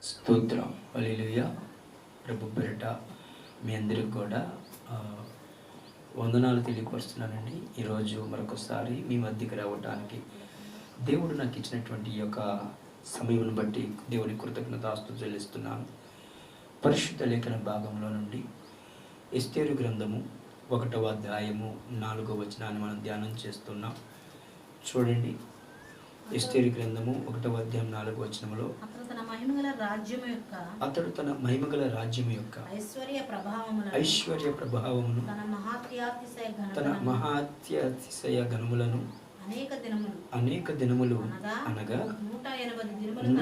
స్తోత్రం. హల్లెలూయా. ప్రభు పేరిట మీ అందరికి కూడా వందనాలు తెలియపరుస్తున్నానండి. ఈరోజు మరొకసారి మీ మధ్యకి రావడానికి దేవుడు నాకు ఇచ్చినటువంటి ఈ యొక్క సమయం బట్టి దేవుని కృతజ్ఞతాస్తుతులు చెల్లిస్తున్నాను. పరిశుద్ధ లేఖన భాగంలో నుండి ఎస్తేరు గ్రంథము 1వ అధ్యాయము 4వ వచనాన్ని మనం ధ్యానం చేస్తున్నాం. చూడండి, ఎస్తేరు గ్రంథము 1వ అధ్యాయం 4వ వచనములో అతడు తన మహిమగల రాజ్యం యొక్క ఐశ్వర్య ప్రభావమును తన మహాత్యాతిశయ గణములను అనేక దినములు అనగా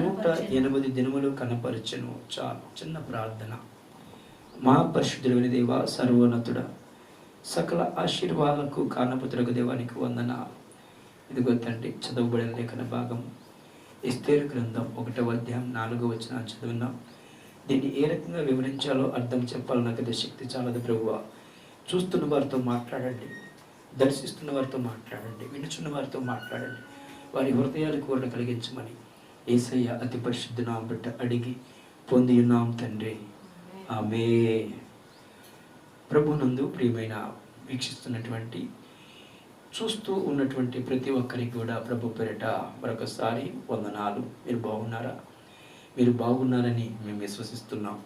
180 దినములు కనపరచెను. చాలు చిన్న ప్రార్థన. మహాపరిశుద్ధుడైన దేవా, సర్వోన్నతుడ, సకల ఆశీర్వాదాలకు కారణపుత్రులకు దేవానికి వందనాలు. ఇదిగో తండ్రి, చదవబడిన లేఖన భాగం ఎస్తేరు గ్రంథం 1వ అధ్యాయం 4వ వచనాన్ని చదివినాం. దీన్ని ఏ రకంగా వివరించాలో అర్థం చెప్పాలి నాకు శక్తి చాలదు ప్రభువా. చూస్తున్న వారితో మాట్లాడండి, దర్శిస్తున్న వారితో మాట్లాడండి, వినుచున్న వారితో మాట్లాడండి. వారి హృదయాలకు ఊరట కలిగించమని యేసయ్య అతి పరిశుద్ధ నామమున బట్టి అడిగి పొంది ఉన్నాం తండ్రి, ఆమేన్. ప్రభునందు ప్రియమైన వీక్షిస్తున్నటువంటి, చూస్తూ ఉన్నటువంటి ప్రతి ఒక్కరికి కూడా ప్రభు పేరిట మరొకసారి వందనాలు. మీరు బాగున్నారా? మీరు బాగున్నారని మేము విశ్వసిస్తున్నాం.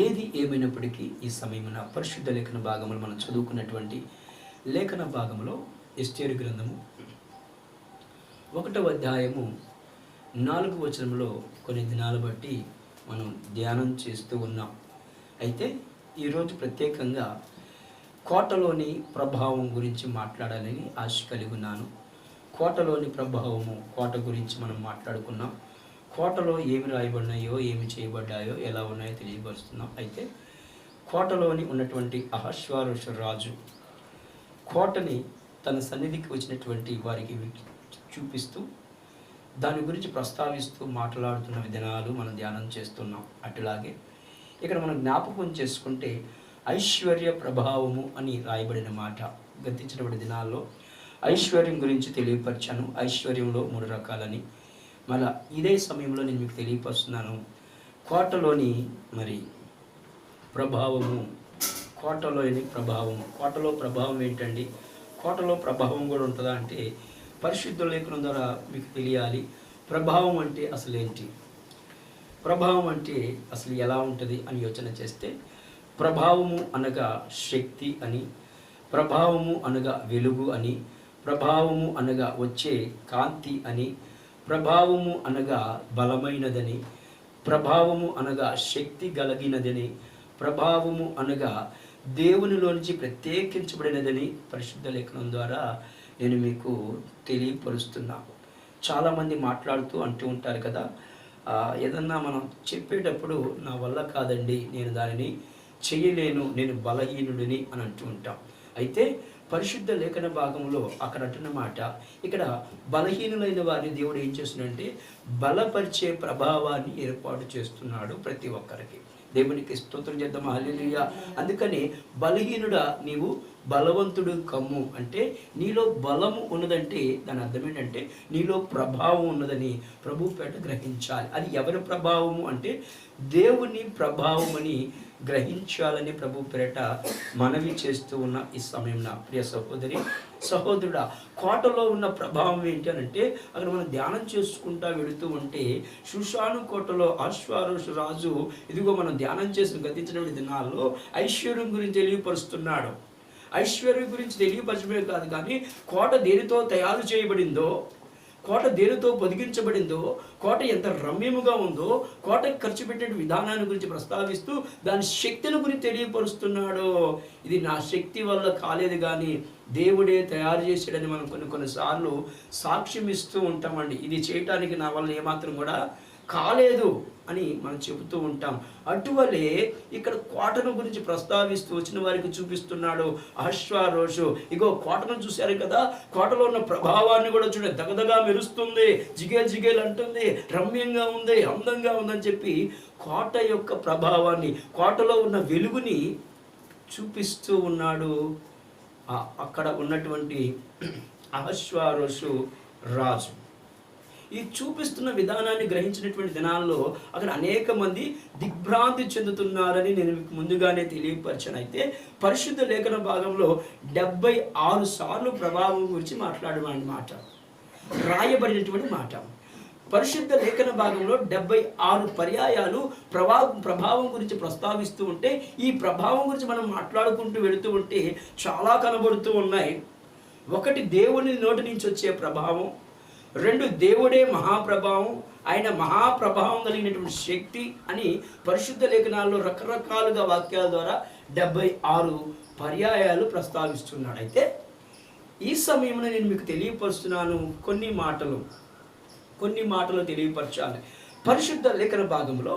ఏది ఏమైనప్పటికీ ఈ సమయమున పరిశుద్ధ లేఖన భాగములు మనం చదువుకున్నటువంటి లేఖన భాగంలో ఎస్తేరు గ్రంథము 1వ అధ్యాయము 4వ వచనంలో కొన్ని దినాలు బట్టి మనం ధ్యానం చేస్తూ ఉన్నాం. అయితే ఈరోజు ప్రత్యేకంగా కోటలోని ప్రభావం గురించి మాట్లాడాలని ఆశ కలిగి ఉన్నాను. కోటలోని ప్రభావము, కోట గురించి మనం మాట్లాడుకున్నాం. కోటలో ఏమి రాయబడినాయో, ఏమి చేయబడ్డాయో, ఎలా ఉన్నాయో తెలియపరుస్తున్నాం. అయితే కోటలోని ఉన్నటువంటి అహష్వేరోషు రాజు కోటని తన సన్నిధికి వచ్చినటువంటి వారికి చూపిస్తూ దాని గురించి ప్రస్తావిస్తూ మాట్లాడుతున్న విధానాలు మనం ధ్యానం చేస్తున్నాం. అట్లాగే ఇక్కడ మనం జ్ఞాపకం చేసుకుంటే ఐశ్వర్య ప్రభావము అని రాయబడిన మాట గతించినటువంటి దినాల్లో ఐశ్వర్యం గురించి తెలియపరిచాను. ఐశ్వర్యంలో 3 రకాలని మళ్ళా ఇదే సమయంలో నేను మీకు తెలియపరుస్తున్నాను. కోటలోని మరి ప్రభావము, కోటలోని ప్రభావము. కోటలో ప్రభావం ఏంటండి? కోటలో ప్రభావం కూడా ఉంటుందా అంటే పరిశుద్ధ లేఖనం ద్వారా మీకు తెలియాలి. ప్రభావం అంటే అసలు ఏంటి, ప్రభావం అంటే అసలు ఎలా ఉంటుంది అని యోచన చేస్తే, ప్రభావము అనగా శక్తి అని, ప్రభావము అనగా వెలుగు అని, ప్రభావము అనగా వచ్చే కాంతి అని, ప్రభావము అనగా బలమైనదని, ప్రభావము అనగా శక్తి కలిగినదని, ప్రభావము అనగా దేవునిలోంచి ప్రత్యేకించబడినదని పరిశుద్ధ లేఖనం ద్వారా నేను మీకు తెలియపరుస్తున్నా. చాలామంది మాట్లాడుతూ అంటూ ఉంటారు కదా, ఏదన్నా మనం చెప్పేటప్పుడు నా వల్ల కాదండి, నేను దానిని చేయలేను, నేను బలహీనుడిని అని అంటూ ఉంటాం. అయితే పరిశుద్ధ లేఖన భాగంలో అక్కడ అంటున్న మాట, ఇక్కడ బలహీనులైన వారిని దేవుడు ఏం చేస్తున్నాడంటే బలపరిచే ప్రభావాన్ని ఏర్పాటు చేస్తున్నాడు ప్రతి ఒక్కరికి. దేవునికి స్తోత్రం చేద్దాం, హల్లెలూయా. అందుకని బలహీనుడా నీవు బలవంతుడు కమ్ము అంటే నీలో బలము ఉన్నదంటే దాని అర్థం ఏంటంటే నీలో ప్రభావం ఉన్నదని ప్రభు పేట గ్రహించాలి. అది ఎవరి ప్రభావము అంటే దేవుని ప్రభావం అని గ్రహించాలని ప్రభు పేట మనవి చేస్తూ ఉన్న ఈ సమయంలో ప్రియ సహోదరి సహోదరుడా, కోటలో ఉన్న ప్రభావం ఏంటి అని అంటే అక్కడ మనం ధ్యానం చేసుకుంటా వెళుతూ ఉంటే షూషాను కోటలో అహష్వేరోషు రాజు ఇదిగో మనం ధ్యానం చేసిన గతించిన దినాల్లో ఐశ్వర్యం గురించి తెలియపరుస్తున్నాడు. ఐశ్వర్యం గురించి తెలియపరచమే కాదు, కానీ కోట దేనితో తయారు చేయబడిందో, కోట దేనితో పొదిగించబడిందో, కోట ఎంత రమ్యముగా ఉందో, కోటకి ఖర్చు పెట్టే విధానాన్ని గురించి ప్రస్తావిస్తూ దాని శక్తిని గురించి తెలియపరుస్తున్నాడు. ఇది నా శక్తి వల్ల కాలేదు కానీ దేవుడే తయారు చేసాడని మనం కొన్నిసార్లు సాక్ష్యం ఇస్తూ ఉంటామండి. ఇది చేయటానికి నా వల్ల ఏమాత్రం కూడా కాలేదు అని మనం చెబుతూ ఉంటాం. అటువలే ఇక్కడ కోటను గురించి ప్రస్తావిస్తూ వచ్చిన వారికి చూపిస్తున్నాడు అహష్వేరోషు. ఇగో కోటను చూశారు కదా, కోటలో ఉన్న ప్రభావాన్ని కూడా చూడ, దగదగా మెరుస్తుంది, జిగేల్ జిగేల్ అంటుంది, రమ్యంగా ఉంది, అందంగా ఉందని చెప్పి కోట యొక్క ప్రభావాన్ని, కోటలో ఉన్న వెలుగుని చూపిస్తూ ఉన్నాడు అక్కడ ఉన్నటువంటి అహష్వేరోషు రాజు. ఈ చూపిస్తున్న విధానాన్ని గ్రహించినటువంటి దినాల్లో అక్కడ అనేక మంది దిగ్భ్రాంతి చెందుతున్నారని నేను మీకు ముందుగానే తెలియపరిచాను. అయితే పరిశుద్ధ లేఖన భాగంలో 76 సార్లు ప్రభావం గురించి మాట్లాడమని మాట రాయబడినటువంటి మాట. పరిశుద్ధ లేఖన భాగంలో 76 పర్యాయాలు ప్రభావం గురించి ప్రస్తావిస్తూ ఉంటే, ఈ ప్రభావం గురించి మనం మాట్లాడుకుంటూ వెళుతూ ఉంటే చాలా కనబడుతూ ఉన్నాయి. ఒకటి, దేవుని నోటి నుంచి వచ్చే ప్రభావం. 2, దేవుడే మహాప్రభావం, ఆయన మహాప్రభావం కలిగినటువంటి శక్తి అని పరిశుద్ధ లేఖనాల్లో రకరకాలుగా వాక్యాల ద్వారా 76 పర్యాయాలు ప్రస్తావిస్తున్నాడు. అయితే ఈ సమయంలో నేను మీకు తెలియపరుస్తున్నాను కొన్ని మాటలు తెలియపరచాలి. పరిశుద్ధ లేఖన భాగంలో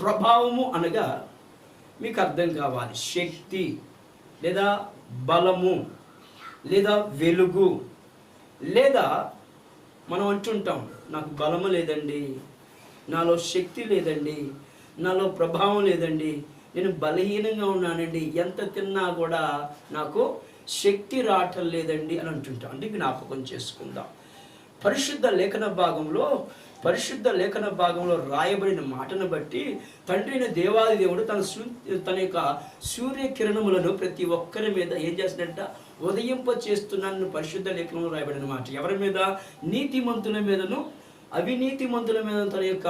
ప్రభావము అనగా మీకు అర్థం కావాలి. శక్తి లేదా బలము లేదా వెలుగు, లేదా మనం అంటుంటాం నాకు బలము లేదండి, నాలో శక్తి లేదండి, నాలో ప్రభావం లేదండి, నేను బలహీనంగా ఉన్నానండి, ఎంత తిన్నా కూడా నాకు శక్తి రావటం లేదండి అని అంటుంటాం. అంటే జ్ఞాపకం చేసుకుందాం. పరిశుద్ధ లేఖన భాగంలో రాయబడిన మాటను బట్టి తండ్రి అయిన దేవాది దేవుడు తన యొక్క సూర్యకిరణములను ప్రతి ఒక్కరి మీద ఏం చేస్తున్నట్ట ఉదయింప చేస్తున్నాను. పరిశుద్ధ లేఖనంలో రాయబడిన మాట ఎవరి మీద? నీతిమంతుల మీదను అవినీతిమంతుల మీద తన యొక్క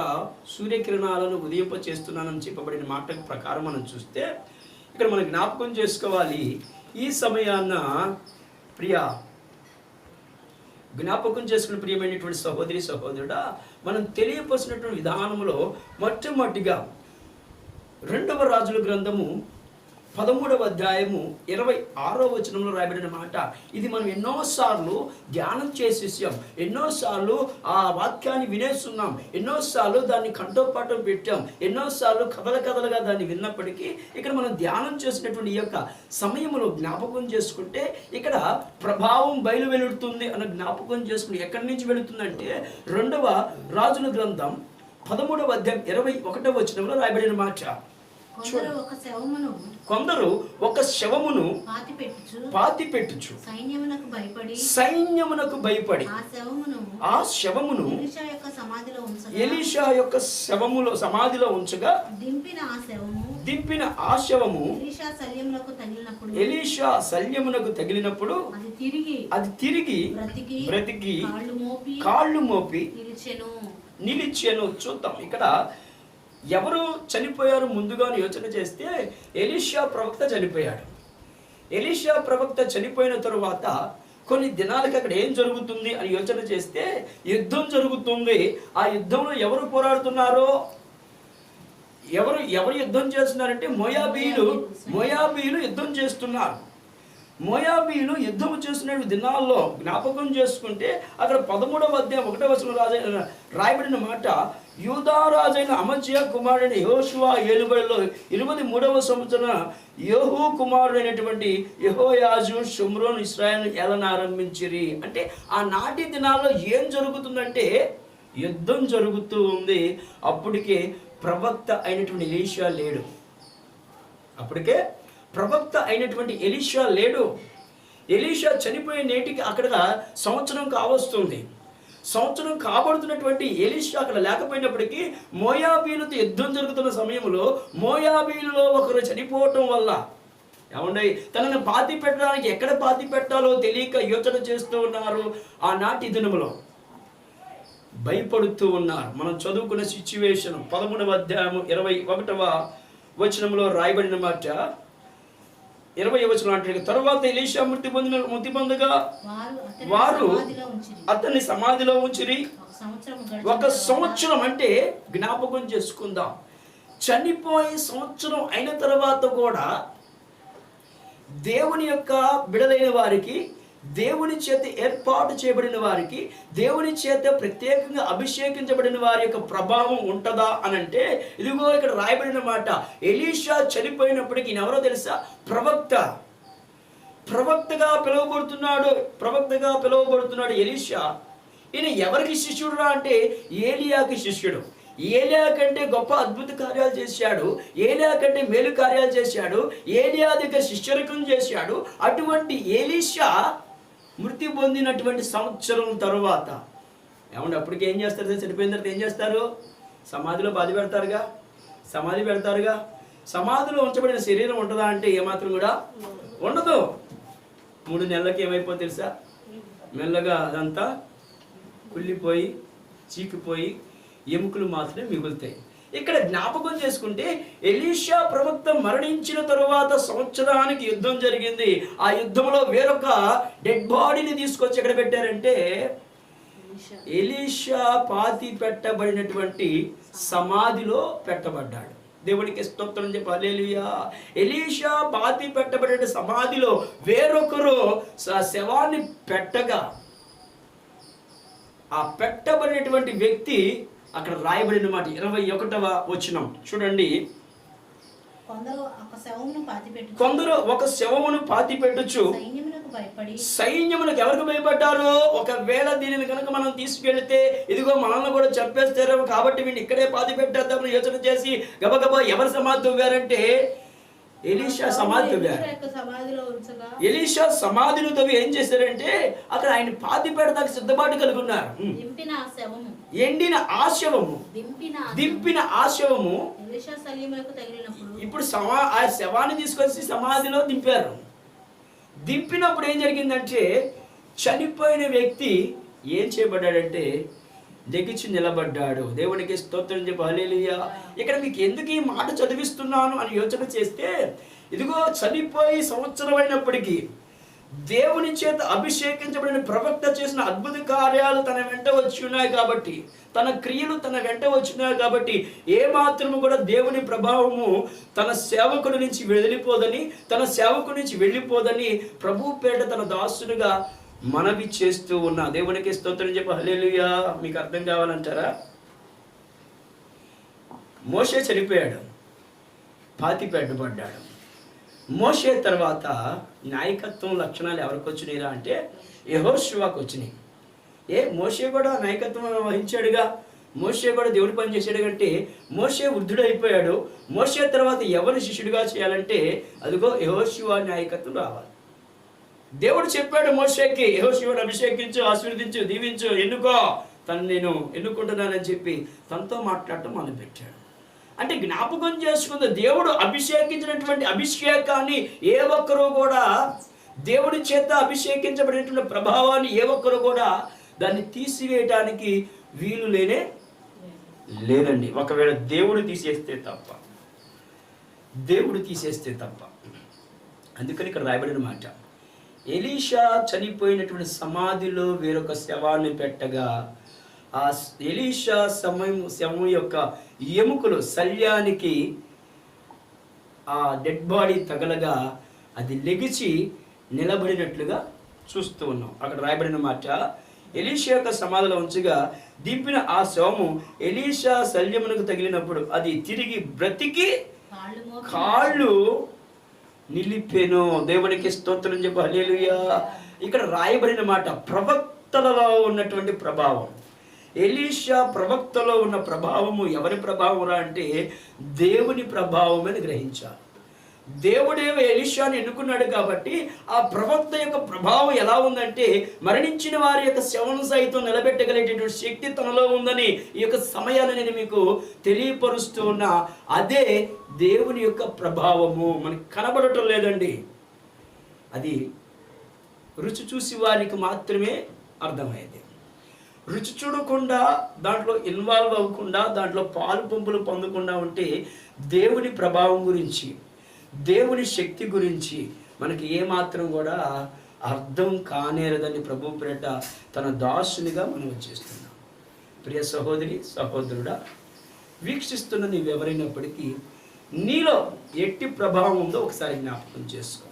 సూర్యకిరణాలను ఉదయింప చేస్తున్నానని చెప్పబడిన మాట ప్రకారం మనం చూస్తే ఇక్కడ మనం జ్ఞాపకం చేసుకోవాలి. ఈ సమయాన్న జ్ఞాపకం చేసుకున్న ప్రియమైనటువంటి సహోదరి సహోదరుడా, మనం తెలియపరిచినటువంటి విధానంలో మొట్టమొదటిగా 2వ రాజుల గ్రంథము 13వ అధ్యాయము 26వ వచనంలో రాయబడిన మాట. ఇది మనం ఎన్నోసార్లు ధ్యానం చేసేసాం, ఎన్నోసార్లు ఆ వాక్యాన్ని వినేస్తున్నాం, ఎన్నోసార్లు దాన్ని కంఠోపాఠం పెట్టాం, ఎన్నోసార్లు కథలుగా దాన్ని విన్నప్పటికీ ఇక్కడ మనం ధ్యానం చేసినటువంటి ఈ యొక్క సమయంలో జ్ఞాపకం చేసుకుంటే ఇక్కడ ప్రభావం బయలు వెలుడుతుంది అన్న జ్ఞాపకం చేసుకుని ఎక్కడి నుంచి వెళుతుందంటే 2వ రాజుల గ్రంథం 13వ అధ్యాయం 21వ వచనంలో రాయబడిన మాట. కొందరు ఒక శవమును పాతిపెట్టుచు సైన్యమునకు భయపడి ఆ శవమును ఎలీషా యొక్క సమాధిలో ఉంచగా దింపిన ఆ శవము ఎలీషా శల్యమునకు తగిలినప్పుడు అది తిరిగి బ్రతికి కాళ్ళు మోపి నిలిచెను. చూద్దాం ఇక్కడ ఎవరు చనిపోయారు ముందుగా యోచన చేస్తే ఎలీషా ప్రవక్త చనిపోయాడు. ఎలీషా ప్రవక్త చనిపోయిన తరువాత కొన్ని దినాలకి అక్కడ ఏం జరుగుతుంది అని యోచన చేస్తే యుద్ధం జరుగుతుంది. ఆ యుద్ధంలో ఎవరు పోరాడుతున్నారో, ఎవరు యుద్ధం చేస్తున్నారంటే మోయాబీయులు యుద్ధం చేస్తున్నారు. మోయాబీయులు యుద్ధం చేస్తున్న దినాల్లో జ్ఞాపకం చేసుకుంటే అక్కడ 13వ అధ్యాయం 1వ వచనం రాయబడిన మాట. యూదా రాజైన అమజ్యా కుమారుడైన యెహోషువ ఏలుబడిలో 23వ సంవత్సరం యేహూ కుమారుడైనటువంటి యెహోయాజు షోమ్రోను ఇశ్రాయేలును ఏలన ఆరంభించిరి. అంటే ఆనాటి దినాల్లో ఏం జరుగుతుందంటే యుద్ధం జరుగుతూ ఉంది. అప్పటికే ప్రవక్త అయినటువంటి ఎలీషా లేడు. ఎలీషా చనిపోయే నేటికి అక్కడ సంవత్సరం కావస్తుంది. సంవత్సరం కాబడుతున్నటువంటి ఎలీషా అక్కడ లేకపోయినప్పటికీ మోయాబీలతో యుద్ధం జరుగుతున్న సమయంలో మోయాబీలలో ఒకరు చనిపోవటం వల్ల ఏమండి తనను పాతి పెట్టడానికి ఎక్కడ పాతి పెట్టాలో తెలియక యోచన చేస్తూ ఉన్నారు. ఆనాటి దినములో భయపడుతూ ఉన్నారు. మనం చదువుకున్న సిచ్యువేషన్ 13వ అధ్యాయము 21వ వచనంలో రాయబడిన మాట. 20వ వచనం అంటే తరువాత ఎలీషా మృతి పొందగా వారు అతన్ని సమాధిలో ఉంచిరి. 1 సంవత్సరం అంటే జ్ఞాపకం చేసుకుందాం. చనిపోయి సంవత్సరం అయిన తర్వాత కూడా దేవుని యొక్క బిడలైన వారికి, దేవుని చేత ఏర్పాటు చేయబడిన వారికి, దేవుని చేత ప్రత్యేకంగా అభిషేకించబడిన వారి యొక్క ప్రభావం ఉంటుందా అని అంటే ఇదిగో ఇక్కడ రాయబడిన మాట. ఎలీషా చనిపోయినప్పటికీ ఎవరో తెలుసా? ప్రవక్తగా పిలువబడుతున్నాడు ఎలీషా. ఈయన ఎవరికి శిష్యుడు అంటే ఏలియాకి శిష్యుడు. ఏలియా కంటే గొప్ప అద్భుత కార్యాలు చేశాడు, ఏలియా కంటే మేలు కార్యాలు చేశాడు, ఏలియా దగ్గర శిష్యరికం చేశాడు. అటువంటి ఎలీషా మృతి పొందినటువంటి సంవత్సరం తరువాత ఏమంటే అప్పటికి ఏం చేస్తారు? చనిపోయిన తర్వాత ఏం చేస్తారు? సమాధిలో బాధ పెడతారుగా, సమాధి పెడతారుగా. సమాధిలో ఉంచబడిన శరీరం ఉంటుందా అంటే ఏమాత్రం కూడా ఉండదు. 3 నెలలకి ఏమైపోతుంది తెలుసా? మెల్లగా అదంతా కుళ్ళిపోయి చీకిపోయి ఎముకలు మాత్రమే మిగులుతాయి. ఇక్కడ జ్ఞాపకం చేసుకుంటే ఎలీషా ప్రవక్త మరణించిన తరువాత సంవత్సరానికి యుద్ధం జరిగింది. ఆ యుద్ధంలో వేరొక డెడ్ బాడీని తీసుకొచ్చి ఎక్కడ పెట్టారంటే ఎలీషా పాతి పెట్టబడినటువంటి సమాధిలో పెట్టబడ్డాడు. దేవునికి స్తోత్రం చెప్పి హల్లెలూయా. ఎలీషా పాతి పెట్టబడిన సమాధిలో వేరొకరు శవాన్ని పెట్టగా ఆ పెట్టబడినటువంటి వ్యక్తి అక్కడ రాయబడిన మాట 21వ వచనం చూడండి. కొందరు ఒక శవమును పాతి పెట్టొచ్చు, సైన్యములకు ఎవరికి భయపడ్డారు? ఒకవేళ దీనిని కనుక మనం తీసుకెళ్తే ఇదిగో మనల్ని కూడా చంపేస్తారేమో, కాబట్టి వీడిని ఇక్కడే పాతి పెట్టేద్దామని యోచన చేసి గబగబా ఎవరు సమాధి తవ్వారంటే ఎలీషా సమాధి తవ్వారు. ఎలీషా సమాధిని తవ్వి ఏం చేశారంటే అక్కడ ఆయన పాతి పెడతానికి సిద్ధపాటు కలిగి ఉన్నారు. ఎండిన ఆశవము, దింపిన ఆశవము. ఇప్పుడు ఆ శవాన్ని తీసుకొచ్చి సమాధిలో దింపారు. దింపినప్పుడు ఏం జరిగిందంటే చనిపోయిన వ్యక్తి ఏం చేయబడ్డాడంటే లెగిచి నిలబడ్డాడు. దేవునికి స్తోత్రం చెప్పి హల్లెలూయా. ఇక్కడ మీకు ఎందుకు ఈ మాట చదివిస్తున్నాను అని యోచన చేస్తే ఇదిగో చనిపోయి సంవత్సరం అయినప్పటికీ దేవుని చేత అభిషేకించబడిన ప్రవక్త చేసిన అద్భుత కార్యాలు తన వెంట వచ్చి ఉన్నాయి కాబట్టి, తన క్రియలు తన వెంట వచ్చినాయి కాబట్టి ఏ మాత్రము కూడా దేవుని ప్రభావము తన సేవకుడి నుంచి వెళ్ళిపోదని, తన సేవకుడి నుంచి వెళ్ళిపోదని ప్రభు పేట తన దాసునిగా మనవి చేస్తూ ఉన్నా. దేవునికి స్తోత్రం చెప్పి హల్లెలూయా. మీకు అర్థం కావాలంటారా? మోషే చనిపోయాడు, పాతి పెట్టబడ్డాడు. మోషే తర్వాత నాయకత్వం లక్షణాలు ఎవరికి వచ్చినాయిరా అంటే యెహోషువకు వచ్చినాయి. మోషే కూడా నాయకత్వం వహించాడుగా, మోషే కూడా దేవుడి పని చేశాడు. అంటే మోషే వృద్ధుడు అయిపోయాడు. మోషే తర్వాత ఎవరిని శిష్యుడిగా చేయాలంటే అదిగో యెహోషువ నాయకత్వం రావాలి. దేవుడు చెప్పాడు మోషేకి, యెహోషువను అభిషేకించు, ఆశీర్వదించు, దీవించు, ఎన్నుకో, తను నేను ఎన్నుకుంటున్నానని చెప్పి తనతో మాట్లాడటం మొదలుపెట్టాడు. అంటే జ్ఞాపకం చేసుకుంది, దేవుడు అభిషేకించినటువంటి అభిషేకాన్ని ఏ ఒక్కరూ కూడా, దేవుడి చేత అభిషేకించబడినటువంటి ప్రభావాన్ని ఏ ఒక్కరు కూడా దాన్ని తీసివేయటానికి వీలు లేదండి. ఒకవేళ దేవుడు తీసేస్తే తప్ప. అందుకని ఇక్కడ రాయబడిన మాట, ఎలీషా చనిపోయినటువంటి సమాధిలో వేరొక శవాన్ని పెట్టగా ఆ ఎలీషా శవం యొక్క ఎముకలు శల్యానికి ఆ డెడ్ బాడీ తగలగా అది లెగిచి నిలబడినట్లుగా చూస్తూ ఉన్నాం. అక్కడ రాయబడిన మాట, ఎలీషా యొక్క సమాధిలో ఉంచగా దింపిన ఆ శవము ఎలీషా శల్యమునకు తగిలినప్పుడు అది తిరిగి బ్రతికి కాళ్ళు నిలిపెను. దేవునికి స్తోత్రం చెప్పి హల్లెలూయా. ఇక్కడ రాయబడిన మాట ప్రవక్తలలో ఉన్నటువంటి ప్రభావం, ఎలీషా ప్రవక్తలో ఉన్న ప్రభావము ఎవరి ప్రభావం అంటే దేవుని ప్రభావం అని గ్రహించాలి. దేవుడేమో ఎలీషాను ఎన్నుకున్నాడు కాబట్టి ఆ ప్రవక్త యొక్క ప్రభావం ఎలా ఉందంటే మరణించిన వారి యొక్క శవం సైతం నిలబెట్టగలిగేటువంటి శక్తి తనలో ఉందని ఈ యొక్క సమయాన్ని నేను మీకు తెలియపరుస్తూ ఉన్నా. అదే దేవుని యొక్క ప్రభావము మనకి కనబడటం లేదండి. అది రుచి చూసి వారికి మాత్రమే అర్థమయ్యేది. రుచి చూడకుండా, దాంట్లో ఇన్వాల్వ్ అవ్వకుండా, దాంట్లో పాలు పంపులు పొందకుండా ఉంటే దేవుని ప్రభావం గురించి, దేవుని శక్తి గురించి మనకి ఏమాత్రం కూడా అర్థం కానేరదని ప్రభు పేట తన దాసునిగా మనం వచ్చేస్తున్నాం. ప్రియ సహోదరి సహోదరుడా, వీక్షిస్తున్న నీవెవరైనప్పటికీ నీలో ఎట్టి ప్రభావం ఉందో ఒకసారి జ్ఞాపకం చేసుకో.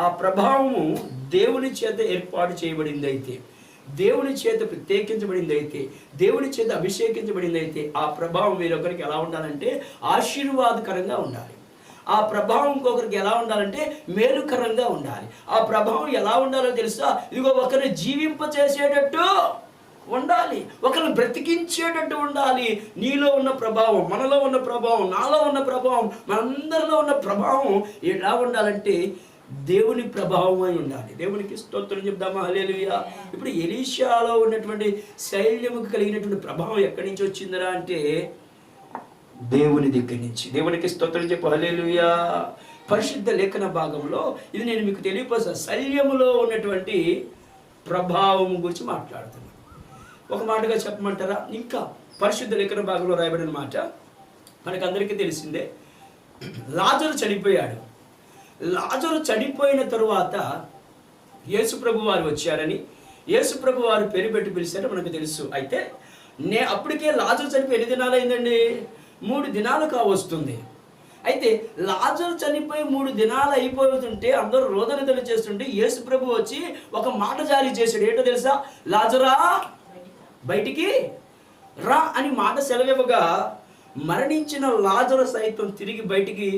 ఆ ప్రభావము దేవుని చేత ఏర్పాటు చేయబడింది అయితే, దేవుని చేత ప్రత్యేకించబడింది అయితే, దేవుని చేత అభిషేకించబడింది అయితే ఆ ప్రభావం వేరొకరికి ఎలా ఉండాలంటే ఆశీర్వాదకరంగా ఉండాలి. ఆ ప్రభావం ఇంకొకరికి ఎలా ఉండాలంటే మేలుకరంగా ఉండాలి. ఆ ప్రభావం ఎలా ఉండాలో తెలుసా? ఇదిగో ఒకరిని జీవింపచేసేటట్టు ఉండాలి, ఒకరిని బ్రతికించేటట్టు ఉండాలి. నీలో ఉన్న ప్రభావం, మనలో ఉన్న ప్రభావం, నాలో ఉన్న ప్రభావం, మనందరిలో ఉన్న ప్రభావం ఎలా ఉండాలంటే దేవుని ప్రభావమై ఉండాలి. దేవునికి స్తోత్రం చెప్దామా? హల్లెలూయా. ఇప్పుడు ఎలీషాలో ఉన్నటువంటి శైల్యముకు కలిగినటువంటి ప్రభావం ఎక్కడి నుంచి వచ్చిందిరా అంటే దేవుని దగ్గర నుంచి. దేవునికి స్తోత్రం చెప్పు. హల్లెలూయా. పరిశుద్ధ లేఖన భాగంలో ఇది నేను మీకు తెలియపరుస్తా, శల్యములో ఉన్నటువంటి ప్రభావం గురించి మాట్లాడుతున్నాను. ఒక మాటగా చెప్పమంటారా? ఇంకా పరిశుద్ధ లేఖన భాగంలో రాయబడిన మాట మనకందరికీ తెలిసిందే. లాజరు చనిపోయాడు. లాజరు చనిపోయిన తరువాత యేసుప్రభు వారు వచ్చారని, యేసుప్రభు వారు పేరు పెట్టి పిలిచారో మనకు తెలుసు. అయితే అప్పటికే లాజరు చనిపోయి ఎన్ని దినాలు అయిందండి? 3 దినాలు కావస్తుంది. అయితే లాజరు చనిపోయి 3 దినాలు అయిపోతుంటే అందరూ రోదనలు చేస్తుంటే యేసుప్రభు వచ్చి ఒక మాట జారీ చేశాడు. ఏంటో తెలుసా? లాజరా బయటికి రా అని మాట సెలవివ్వగా మరణించిన లాజరు సైతం తిరిగి బయటికి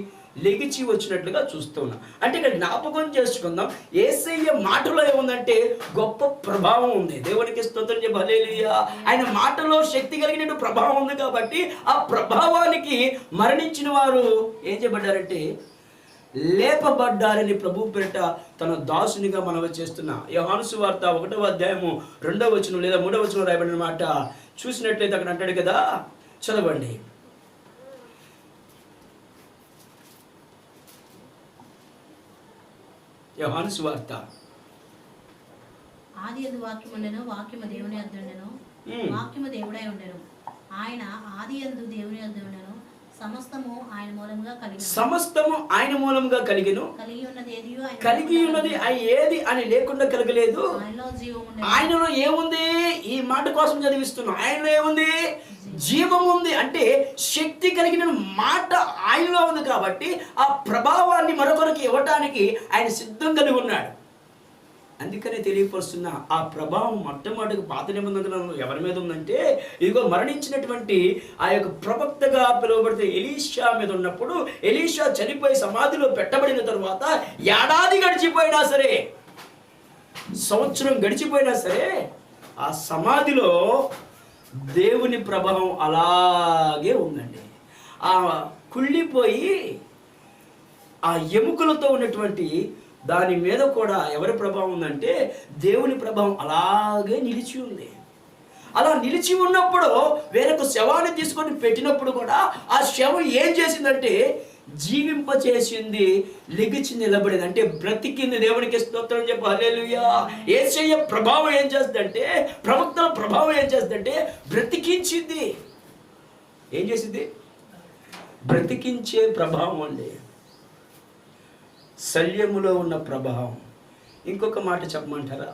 లెగిచి వచ్చినట్లుగా చూస్తూ ఉన్నాం. అంటే ఇక్కడ జ్ఞాపకం చేసుకుందాం, యేసయ్య మాటలో ఏముందంటే గొప్ప ప్రభావం ఉంది. దేవునికి స్తోత్రం చెప్పు. హల్లెలూయా. ఆయన మాటలో శక్తి కలిగిన ప్రభావం ఉంది కాబట్టి ఆ ప్రభావానికి మరణించిన వారు ఏం చేయబడ్డారంటే లేపబడ్డారని ప్రభు పేరిట తన దాసునిగా మనవి చేస్తున్న యోహాను సువార్త 1వ అధ్యాయము 2వ వచనం లేదా 3వ వచనం రాయబడిన మాట చూసినట్లయితే అక్కడ అంటాడు కదా, చదవండి. యోహాను సువార్త. ఆదియందు వాక్యము ఉండెను, వాక్యము దేవుని యొద్ద ఉండెను, వాక్యము దేవుడై ఉండెను. ఆయన ఆదియందు దేవుని యొద్ద ఉండెను, సమస్తము ఆయన మూలముగా కలిగెను. సమస్తము ఆయన మూలముగా కలిగెను. కలిగి ఉన్నది ఏది అని లేకుండా కలగలేదు. ఆయనలో ఏముంది? ఈ మాట కోసం చదివిస్తున్నాం. ఆయనలో ఏముంది? జీవం ఉంది. అంటే శక్తి కలిగిన మాట ఆయనలో ఉంది కాబట్టి ఆ ప్రభావాన్ని మరొకరికి ఇవ్వటానికి ఆయన సిద్ధం కలిగి ఉన్నాడు. అందుకనే తెలియపరుస్తున్న ఆ ప్రభావం మొట్టమొదటి పాత నిబంధనలో ఎవరి మీద ఉందంటే ఇదిగో మరణించినటువంటి ఆ యొక్క ప్రవక్తగా పిలువబడితే ఎలీషా మీద ఉన్నప్పుడు, ఎలీషా చనిపోయి సమాధిలో పెట్టబడిన తరువాత ఏడాది గడిచిపోయినా సరే, సంవత్సరం గడిచిపోయినా సరే ఆ సమాధిలో దేవుని ప్రభావం అలాగే ఉందండి. ఆ కుళ్ళిపోయి ఆ ఎముకలతో ఉన్నటువంటి దాని మీద కూడా ఎవరి ప్రభావం ఉందంటే దేవుని ప్రభావం అలాగే నిలిచి ఉంది. అలా నిలిచి ఉన్నప్పుడు వేరొక శవాన్ని తీసుకొని పెట్టినప్పుడు కూడా ఆ శవం ఏం చేసిందంటే జీవింపచేసింది, లెగిచి నిలబడింది, అంటే బ్రతికింది. దేవునికి స్తోత్రం చెప్పు. హల్లెలూయా. యేసయ్య ప్రభావం ఏం చేస్తుందంటే, ప్రవక్తల ప్రభావం ఏం చేస్తుందంటే బ్రతికించింది. ఏం చేసింది? బ్రతికించే ప్రభావం అండి, శల్యములో ఉన్న ప్రభావం. ఇంకొక మాట చెప్పమంటారా?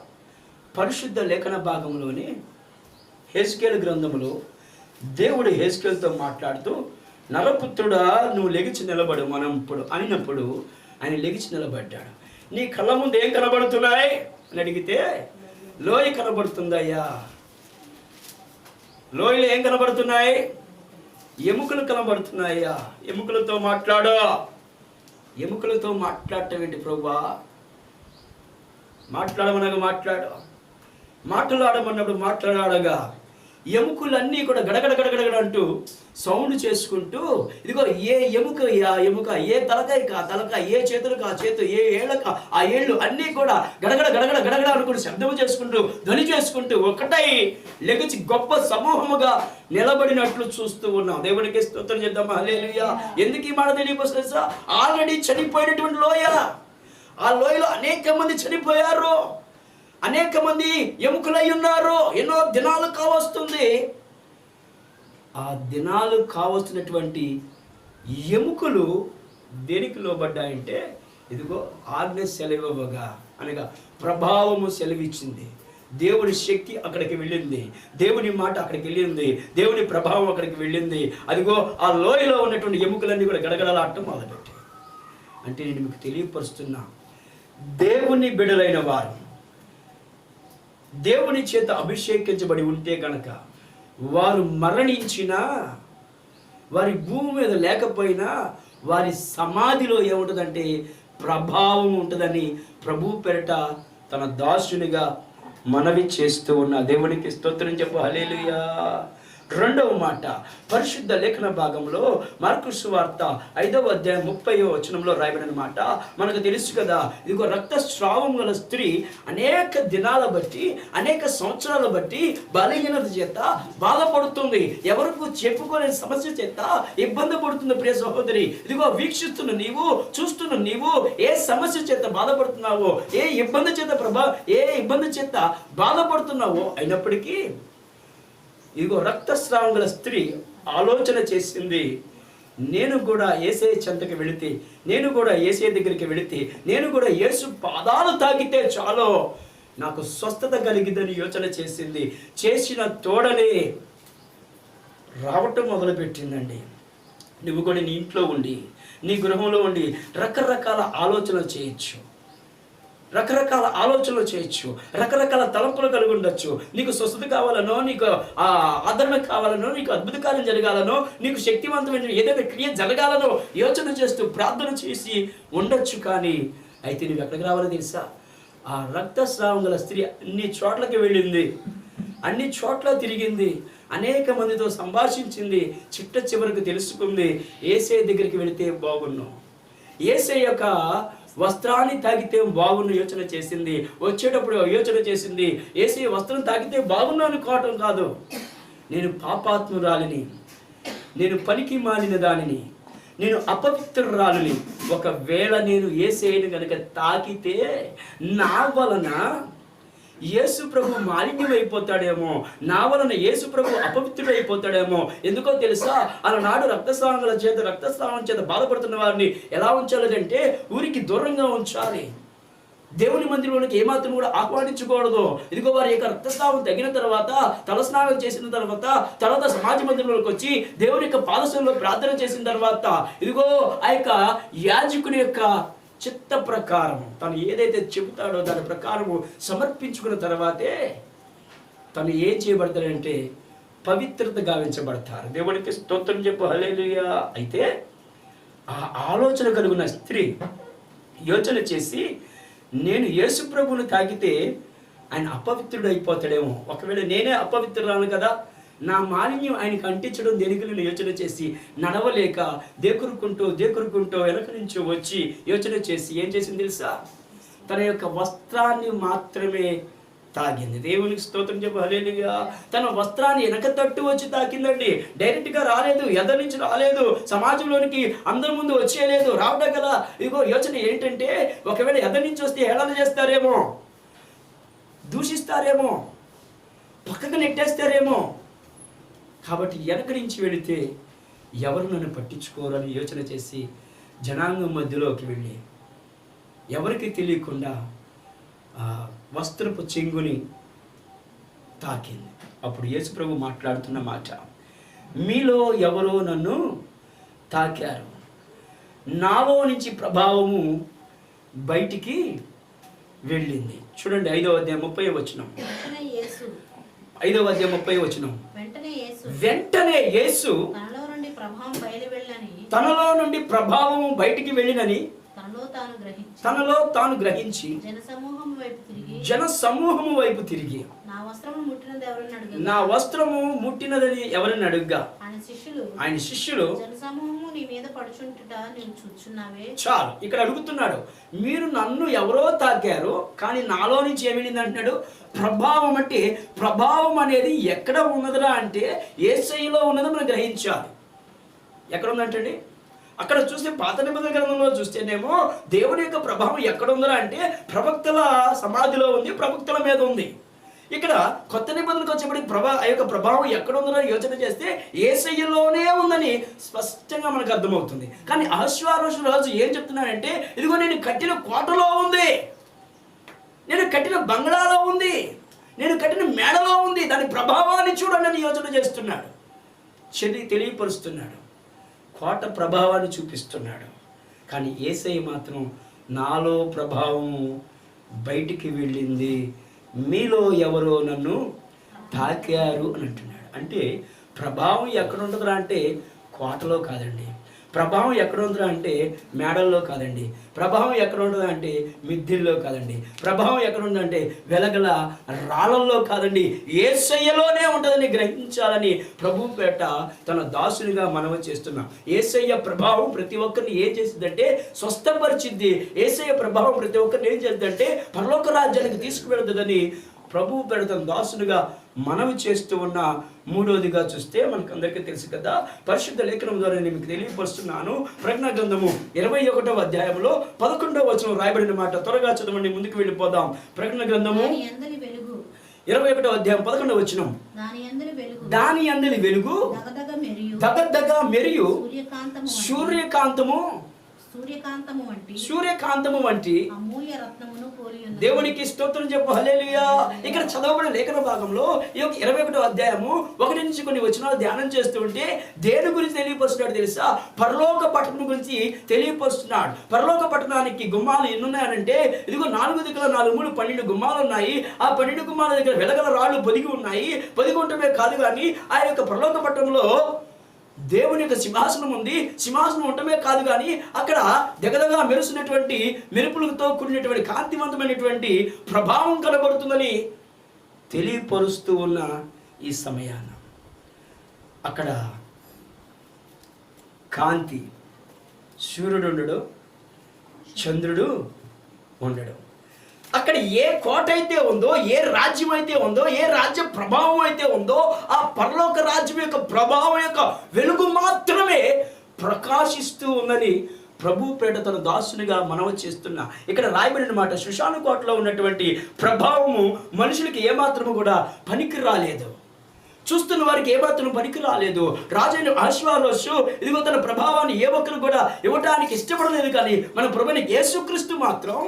పరిశుద్ధ లేఖన భాగంలోని హెజ్కేలు గ్రంథములో దేవుడు హెజ్కేలుతో మాట్లాడుతూ, నరపుత్రుడా నువ్వు లెగిచి నిలబడు మనం ఇప్పుడు అనినప్పుడు ఆయన లెగిచి నిలబడ్డాడు. నీ కళ్ళ ముందు ఏం కనబడుతున్నాయి అని అడిగితే లోయ కనబడుతుందయ్యా. లోయలో ఏం కనబడుతున్నాయి? ఎముకలు కనబడుతున్నాయ్యా. ఎముకలతో మాట్లాడు. ఎముకలతో మాట్లాడటం ఏంటి ప్రభువా? మాట్లాడమనగా మాట్లాడు, మాట్లాడమన్నప్పుడు మాట్లాడగా ఎముకలన్నీ కూడా గడగడ గడగడ అంటూ సౌండ్ చేసుకుంటూ, ఇదిగో ఏ ఎముక ఆ ఎముక, ఏ తలకాయకి ఆ తలకాయ, ఏ చేతులకు ఆ చేతు, ఏ ఏళ్ళకు ఆ ఏళ్ళు అన్నీ కూడా గడగడ గడగడ గడగడ అనుకుంటూ శబ్దము చేసుకుంటూ ధ్వని చేసుకుంటూ ఒకటై లెగిచి గొప్ప సమూహముగా నిలబడినట్లు చూస్తూ ఉన్నాం. దేవునికి స్తోత్రం చేద్దామా? హల్లెలూయా. ఎందుకు ఈ మాట తెలియపోతుందా? ఆల్రెడీ చనిపోయినటువంటి లోయ, ఆ లోయలో అనేక మంది చనిపోయారు, అనేక మంది ఎముకలై ఉన్నారు. ఎన్నో దినాలు కావస్తుంది. ఆ దినాలు కావస్తున్నటువంటి ఎముకలు దేనికి లోబడ్డాయంటే, ఇదిగో ఆజ్ఞ సెలవివ్వగా అనగా ప్రభావము సెలవిచ్చింది. దేవుని శక్తి అక్కడికి వెళ్ళింది, దేవుని మాట అక్కడికి వెళ్ళింది, దేవుని ప్రభావం అక్కడికి వెళ్ళింది. అదిగో ఆ లోయలో ఉన్నటువంటి ఎముకలన్నీ కూడా గడగడలాడటం మొదలుపెట్టాయి. అంటే నేను మీకు తెలియపరుస్తున్నా, దేవుని బిడ్డలైన వారు దేవుని చేత అభిషేకించబడి ఉంటే కనుక వారు మరణించినా, వారి భూమి మీద లేకపోయినా వారి సమాధిలో ఏముంటుందంటే ప్రభావం ఉంటుందని ప్రభు పేరిట తన దాసునిగా మనవి చేస్తూ ఉన్న దేవునికి స్తోత్రం చెప్పు. హల్లెలూయా. రెండవ మాట పరిశుద్ధ లేఖన భాగంలో మార్కు సువార్త 5వ అధ్యాయం 30వ వచనంలో రాయబడిన మాట మనకు తెలుసు కదా. ఇదిగో రక్తస్రావం గల స్త్రీ అనేక దినాల బట్టి, అనేక సంవత్సరాల బట్టి బలహీనత చేత బాధపడుతుంది. ఎవరికి చెప్పుకోలే సమస్య చేత ఇబ్బంది పడుతుంది. ప్రియ సహోదరి, ఇదిగో వీక్షిస్తున్న నీవు, చూస్తున్న నీవు ఏ సమస్య చేత బాధపడుతున్నావో, ఏ ఇబ్బంది చేత బాధపడుతున్నావో అయినప్పటికీ ఇదిగో రక్తస్రావం గల స్త్రీ ఆలోచన చేసింది, నేను కూడా యేసయ్య చెంతకి వెళితే, నేను కూడా యేసయ్య దగ్గరికి వెళితే, నేను కూడా యేసు పాదాలు తాకితే చాలు నాకు స్వస్థత కలిగిదని యోచన చేసింది. చేసిన తోడనే రావటం మొదలుపెట్టిందండి. నువ్వు కూడా నీ ఇంట్లో ఉండి, నీ గృహంలో ఉండి రకరకాల ఆలోచనలు చేయొచ్చు, రకరకాల తలంపులు కలిగి ఉండొచ్చు. నీకు స్వస్థత కావాలనో, నీకు ఆదరణ కావాలనో, నీకు అద్భుత కార్యం జరగాలనో, నీకు శక్తివంతమైన ఏదైనా క్రియ జరగాలనో యోచన చేస్తూ ప్రార్థన చేసి ఉండొచ్చు. కానీ అయితే నువ్వు ఎక్కడికి రావాలో తెలుసా? ఆ రక్తస్రావం గల స్త్రీ అన్ని చోట్లకి వెళ్ళింది, అన్ని చోట్ల తిరిగింది, అనేక మందితో సంభాషించింది. చివరికి తెలుసుకుంది, యేసయ్య దగ్గరికి వెళితే బాగున్నాం, యేసయ్య యొక్క వస్త్రాన్ని తాకితే బాగున్న యోచన చేసింది. వచ్చేటప్పుడు యోచన చేసింది, యేసయ్య వస్త్రం తాకితే బాగున్నా అనుకోవటం కాదు, నేను పాపాత్మురాలిని, నేను పనికి మాలిన దానిని, నేను అపవిత్రురాలిని. ఒకవేళ నేను యేసయ్యను కనుక తాకితే నా వలన యేసు ప్రభు మాలిన్యం అయిపోతాడేమో, నా వలన యేసు ప్రభు అపవిత్రుడు అయిపోతాడేమో. ఎందుకో తెలుసా? అలనాడు రక్తస్రావం చేత బాధపడుతున్న వారిని ఎలా ఉంచాలంటే ఊరికి దూరంగా ఉంచాలి. దేవుని మందిరంలోనికి ఏమాత్రం కూడా ఆహ్వానించకూడదు. ఇదిగో వారి యొక్క రక్తస్రావం తగిన తర్వాత, తలస్నానం చేసిన తర్వాత సమాజ మందిరంలోకి వచ్చి దేవుని యొక్క పాదశంలో ప్రార్థన చేసిన తర్వాత, ఇదిగో ఆ యొక్క యాజకుని యొక్క చిత్త ప్రకారం తను ఏదైతే చెబుతాడో దాని ప్రకారము సమర్పించుకున్న తర్వాతే తను ఏం చేయబడతాడంటే పవిత్రత గావించబడతారు. దేవునికి స్తోత్రం చెప్పు, హల్లెలూయా. అయితే ఆ ఆలోచన కలిగిన స్త్రీ యోచన చేసి, నేను యేసు ప్రభువును తాకితే ఆయన అపవిత్రుడు అయిపోతాడేమో, ఒకవేళ నేనే అపవిత్రురాను కదా, నా మాలిన్యం ఆయనకు అంటించడం దేనికి నేను యోచన చేసి నడవలేక దేకురుకుంటూ వెనక నుంచి వచ్చి యోచన చేసి ఏం చేసింది తెలుసా? తన యొక్క వస్త్రాన్ని మాత్రమే తాగింది. దేవునికి స్తోత్రం చెప్పు, హల్లెలూయా. తన వస్త్రాన్ని వెనక తట్టు వచ్చి తాకిందండి. డైరెక్ట్గా రాలేదు, ఎదరి నుంచి రాలేదు, సమాజంలోనికి అందరి ముందు వచ్చేయలేదు. రావడం కదా. ఇదిగో యోచన ఏంటంటే, ఒకవేళ ఎదరి నుంచి వస్తే హేళన చేస్తారేమో, దూషిస్తారేమో, పక్కకు నెట్టేస్తారేమో, కాబట్టి వెనక నుంచి వెళితే ఎవరు నన్ను పట్టించుకోరని యోచన చేసి జనాంగం మధ్యలోకి వెళ్ళి ఎవరికి తెలియకుండా వస్త్రపు చెంగుని తాకింది. అప్పుడు యేసు ప్రభు మాట్లాడుతున్న మాట, మీలో ఎవరో నన్ను తాకారు, నాలో నుంచి ప్రభావము బయటికి వెళ్ళింది. చూడండి 5వ అధ్యాయం 30వ వచనం. 5వ అధ్యాయం 30వ వచనం. వెంటనే యేసు తనలో నుండి ప్రభావము బయటికి వెళ్ళినని తనలో తాను గ్రహించి జన సమూహము వైపు తిరిగి నా వస్త్రము ముట్టినదని ఎవరిని అడుగ్గా ఆయన శిష్యులు చాలు ఇక్కడ అడుగుతున్నాడు, మీరు నన్ను ఎవరో తాకారు కానీ నాలో నుంచి ఏమి వెళ్ళింది అంటున్నాడు. ప్రభావం అంటే, ప్రభావం అనేది ఎక్కడ ఉన్నదిరా అంటే యేసయ్యలో ఉన్నది మనం గ్రహించాలి. ఎక్కడ ఉందంటండి? అక్కడ చూస్తే పాత నిబంధన గ్రంథంలో చూస్తేనేమో దేవుని యొక్క ప్రభావం ఎక్కడ ఉందరా అంటే ప్రవక్తల సమాధిలో ఉంది, ప్రవక్తల మీద ఉంది. ఇక్కడ కొత్త నిబంధనకు వచ్చేప్పటికి ఆ యొక్క ప్రభావం ఎక్కడ ఉందని యోచన చేస్తే యేసయ్యలోనే ఉందని స్పష్టంగా మనకు అర్థమవుతుంది. కానీ అహష్వేరోషు రాజు ఏం చెప్తున్నాడంటే, ఇదిగో నేను కట్టిన కోటలో ఉంది, నేను కట్టిన బంగ్లాలో ఉంది, నేను కట్టిన మేడలో ఉంది, దాని ప్రభావాన్ని చూడండి అని యోచన చేస్తున్నాడు, తెలియపరుస్తున్నాడు, కోట ప్రభావాన్ని చూపిస్తున్నాడు. కానీ యేసయ్య మాత్రం నాలో ప్రభావం బయటికి వెళ్ళింది, మీలో ఎవరో నన్ను తాకారు అని అంటున్నాడు. అంటే ప్రభావం ఎక్కడ ఉంటుందా అంటే కోటలో కాదండి, ప్రభావం ఎక్కడ ఉంటుందా అంటే మేడల్లో కాదండి. ప్రభావం ఎక్కడ ఉంటుందా అంటే మిద్దిల్లో కాదండి. ప్రభావం ఎక్కడ ఉందంటే వెలగల రాళ్ళల్లో కాదండి, యేసయ్యలోనే ఉంటుందని గ్రహించాలని ప్రభు పేట తన దాసునిగా మనవి చేస్తున్నాం. యేసయ్య ప్రభావం ప్రతి ఒక్కరిని ఏం చేసిందంటే స్వస్థపరిచింది. యేసయ్య ప్రభావం ప్రతి ఒక్కరిని ఏం చేసిందంటే పరలోక రాజ్యానికి తీసుకువెళ్తుందని ప్రభు పేట తన దాసునిగా మనవి చేస్తూ ఉన్న మూడోదిగా చూస్తే మనకు అందరికీ తెలుసు కదా, పరిశుద్ధ లేఖనం ద్వారా నేను మీకు తెలియపరుస్తున్నాను. ప్రకటన గ్రంథము 21వ అధ్యాయంలో 11వ వచనం రాయబడిన మాట. త్వరగా చదవండి, ముందుకు వెళ్ళిపోదాం. ప్రకటన గ్రంథము 21వ అధ్యాయం 11వ వచనం. దాని యందలి వెలుగు దగదగ మెరియు సూర్యకాంతము వంటి దేవునికి స్తోత్రం చెప్పు, హల్లెలూయా. ఇక్కడ చదవబడిన లేఖన భాగంలో ఈ 21వ అధ్యాయము 1 నుంచి కొన్ని వచనాలు ధ్యానం చేస్తూ ఉంటే దేని గురించి తెలియపరుస్తున్నాడు తెలుసా? పరలోక పట్టణం గురించి తెలియపరుస్తున్నాడు. పరలోక పట్టణానికి గుమ్మాలు ఎన్ని ఉన్నాయనంటే ఇదిగో 4 దిక్కుల 4 మూడు 12 గుమ్మాలు ఉన్నాయి. ఆ 12 గుమ్మాల దగ్గర వెలగల రాళ్ళు పొదిగి ఉన్నాయి. పొదిగి ఉండటమే కాదు కానీ ఆ యొక్క పరలోక పట్టణంలో దేవుని యొక్క సింహాసనం ఉంది. సింహాసనం ఉండటమే కాదు కానీ అక్కడ దగదగా మెరుస్తున్నటువంటి మెరుపులతో కూడినటువంటి కాంతివంతమైనటువంటి ప్రభావం కనబడుతుందని తెలియపరుస్తూ ఉన్న ఈ సమయాన అక్కడ కాంతి, సూర్యుడు ఉండడు, చంద్రుడు ఉండడు. అక్కడ ఏ కోట అయితే ఉందో, ఏ రాజ్యం అయితే ఉందో, ఏ రాజ్య ప్రభావం అయితే ఉందో ఆ పరలోక రాజ్యం యొక్క ప్రభావం యొక్క వెలుగు మాత్రమే ప్రకాశిస్తూ ఉందని ప్రభు పేట తన దాసునిగా మనవి చేస్తున్నా. ఇక్కడ రాయబడిన మాట, శుషాను కోటలో ఉన్నటువంటి ప్రభావము మనుషులకి ఏమాత్రము కూడా పనికి రాలేదు. చూస్తున్న వారికి ఏమాత్రం పనికి రాలేదు. రాజైన అహష్వేరోషు ఇదిగో తన ప్రభావాన్ని ఏ ఒక్కరు కూడా ఇవ్వటానికి ఇష్టపడలేదు. కానీ మన ప్రభువైన యేసుక్రీస్తు మాత్రం,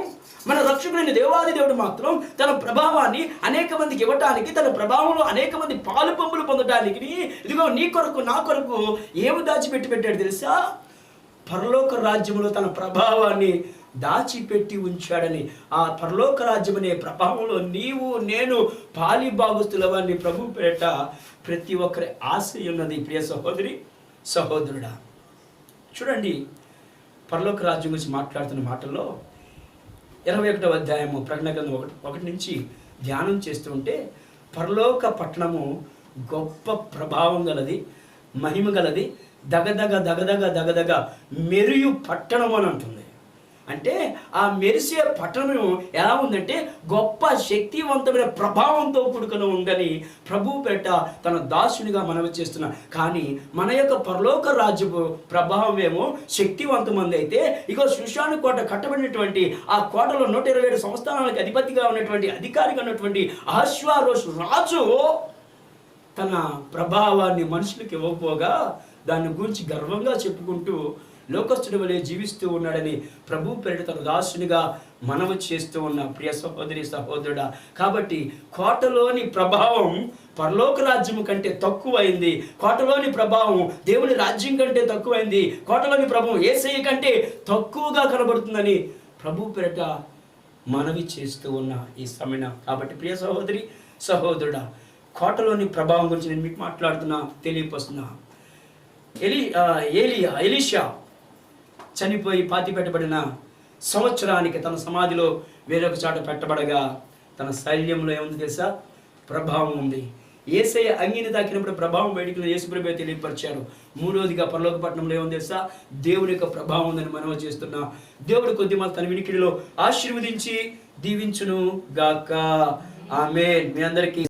మన రక్షకుడైన దేవాది దేవుడు మాత్రం తన ప్రభావాన్ని అనేక మందికి ఇవ్వటానికి, తన ప్రభావంలో అనేక మంది పాలు పంపులు పొందటానికి ఇదిగో నీ కొరకు నా కొరకు ఏమి పెట్టాడు తెలుసా? పరలోక రాజ్యంలో తన ప్రభావాన్ని దాచిపెట్టి ఉంచాడని. ఆ పరలోక రాజ్యం అనే ప్రభావంలో నీవు నేను పాలి భాగస్తులవని ప్రభు పేట ప్రతి ఒక్కరి ఆశ ఉన్నది. ప్రియ సహోదరి సహోదరుడా, చూడండి, పరలోక రాజ్యం గురించి మాట్లాడుతున్న మాటల్లో 21వ అధ్యాయము ప్రకటన గ్రంథం 1 నుంచి ధ్యానం చేస్తూ ఉంటే పరలోక పట్టణము గొప్ప ప్రభావం గలది, మహిమ గలది, దగదగ మెరియు పట్టణం అని అంటుంది. అంటే ఆ మెరిసే పట్టణం ఎలా ఉందంటే గొప్ప శక్తివంతమైన ప్రభావంతో కూడుకుని ఉందని ప్రభు పేట తన దాసునిగా మనవి చేస్తున్నా. కానీ మన యొక్క పరలోక రాజ్యపు ప్రభావం ఏమో శక్తివంతమంది అయితే, ఇగో శుషాను కోట కట్టబడినటువంటి ఆ కోటలో 127 సంస్థానాలకు అధిపతిగా ఉన్నటువంటి అధికారిగా ఉన్నటువంటి అహష్వేరోషు రాజు తన ప్రభావాన్ని మనుషులకు ఇవ్వకపోగా దాని గురించి గర్వంగా చెప్పుకుంటూ లోకస్తుడి వలె జీవిస్తూ ఉన్నాడని ప్రభు పేరిట తన దాసునిగా మనవి చేస్తూ ఉన్న ప్రియ సహోదరి సహోదరుడా. కాబట్టి కోటలోని ప్రభావం పరలోక రాజ్యం కంటే తక్కువైంది. కోటలోని ప్రభావం దేవుని రాజ్యం కంటే తక్కువైంది. కోటలోని ప్రభావం యేసయ్య కంటే తక్కువగా కనబడుతుందని ప్రభు పేరిట మనవి చేస్తూ ఉన్న ఈ సమయం. కాబట్టి ప్రియ సహోదరి సహోదరుడా, కోటలోని ప్రభావం గురించి నేను మీకు మాట్లాడుతున్నా, తెలియపరుస్తున్నా. ఎలీషా చనిపోయి పాతిపెట్టబడిన సంవత్సరానికి తన సమాధిలో వేరొక చాట పెట్టబడగా తన శైల్యంలో ఏముంది తెలుసా? ప్రభావం ఉంది. యేసయ్య అంగిని తాకినప్పుడు ప్రభావం బయటికి యేసుప్రభువే తెలియపరిచారు. మూడోదిగా పరలోక పట్టణంలో ఏముంది తెలుసా? దేవుని యొక్క ప్రభావం ఉందని మనవి చేస్తున్నా. దేవుడు కొద్దిమంది తన వినికిడిలో ఆశీర్వదించి దీవించును గాక. ఆమేన్. మీ అందరికీ